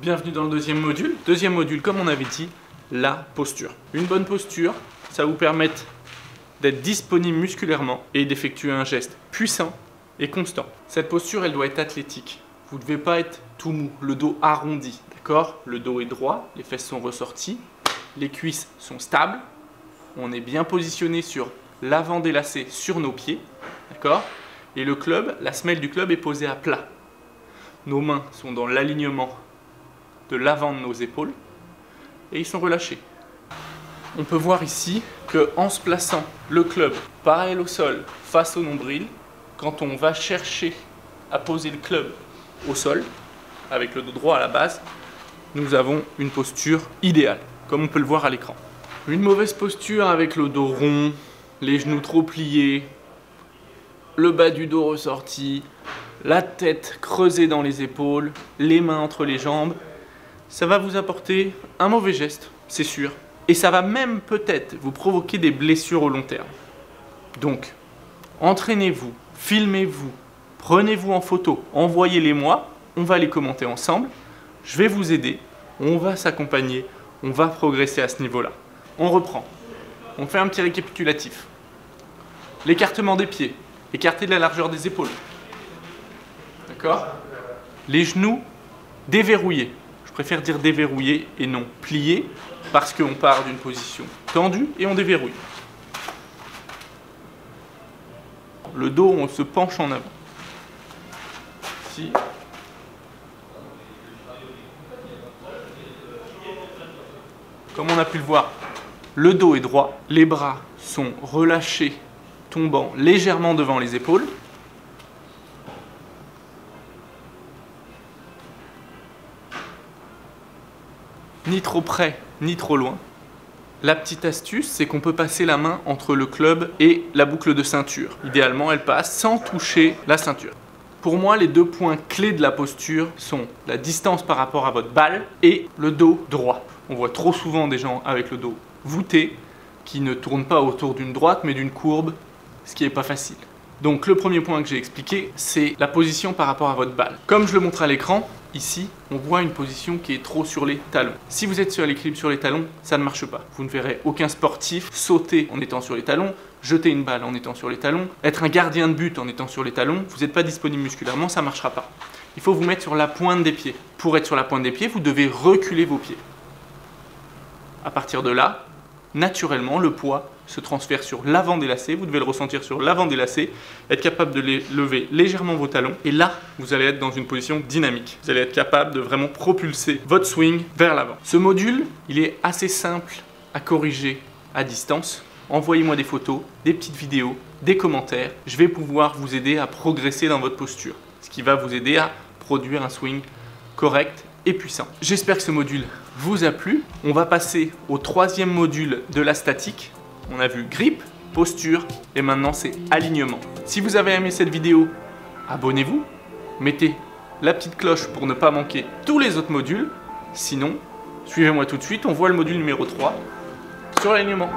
Bienvenue dans le deuxième module. Deuxième module, comme on avait dit, la posture. Une bonne posture, ça va vous permettre d'être disponible musculairement et d'effectuer un geste puissant et constant. Cette posture, elle doit être athlétique. Vous ne devez pas être tout mou, le dos arrondi, d'accord? Le dos est droit, les fesses sont ressorties, les cuisses sont stables, on est bien positionné sur l'avant des lacets sur nos pieds, d'accord? Et le club, la semelle du club est posée à plat. Nos mains sont dans l'alignement de l'avant de nos épaules et ils sont relâchés. On peut voir ici qu'en se plaçant le club parallèle au sol face au nombril, quand on va chercher à poser le club au sol, avec le dos droit à la base, nous avons une posture idéale, comme on peut le voir à l'écran. Une mauvaise posture avec le dos rond, les genoux trop pliés, le bas du dos ressorti, la tête creusée dans les épaules, les mains entre les jambes, ça va vous apporter un mauvais geste, c'est sûr. Et ça va même peut-être vous provoquer des blessures au long terme. Donc, entraînez-vous, filmez-vous, prenez-vous en photo, envoyez-les-moi, on va les commenter ensemble, je vais vous aider, on va s'accompagner, on va progresser à ce niveau-là. On reprend, on fait un petit récapitulatif. L'écartement des pieds, écarté de la largeur des épaules. D'accord? Les genoux déverrouillés. Je préfère dire déverrouillés et non pliés parce qu'on part d'une position tendue et on déverrouille. Le dos, on se penche en avant. Ici. Comme on a pu le voir, le dos est droit, les bras sont relâchés, tombant légèrement devant les épaules. Ni trop près, ni trop loin. La petite astuce, c'est qu'on peut passer la main entre le club et la boucle de ceinture. Idéalement, elle passe sans toucher la ceinture. Pour moi, les deux points clés de la posture sont la distance par rapport à votre balle et le dos droit. On voit trop souvent des gens avec le dos voûté qui ne tournent pas autour d'une droite mais d'une courbe, ce qui n'est pas facile. Donc le premier point que j'ai expliqué, c'est la position par rapport à votre balle. Comme je le montre à l'écran, ici, on voit une position qui est trop sur les talons. Si vous êtes sur l'équilibre sur les talons, ça ne marche pas. Vous ne verrez aucun sportif sauter en étant sur les talons, jeter une balle en étant sur les talons, être un gardien de but en étant sur les talons. Vous n'êtes pas disponible musculairement, ça ne marchera pas. Il faut vous mettre sur la pointe des pieds. Pour être sur la pointe des pieds, vous devez reculer vos pieds. À partir de là, naturellement, le poids se transfère sur l'avant des lacets, vous devez le ressentir sur l'avant des lacets, être capable de lever légèrement vos talons, et là, vous allez être dans une position dynamique. Vous allez être capable de vraiment propulser votre swing vers l'avant. Ce module, il est assez simple à corriger à distance. Envoyez-moi des photos, des petites vidéos, des commentaires. Je vais pouvoir vous aider à progresser dans votre posture, ce qui va vous aider à produire un swing correct et puissant. J'espère que ce module vous a plu. On va passer au troisième module de la statique. On a vu grip, posture et maintenant c'est alignement. Si vous avez aimé cette vidéo, abonnez-vous, mettez la petite cloche pour ne pas manquer tous les autres modules. Sinon, suivez-moi tout de suite, on voit le module numéro 3 sur l'alignement.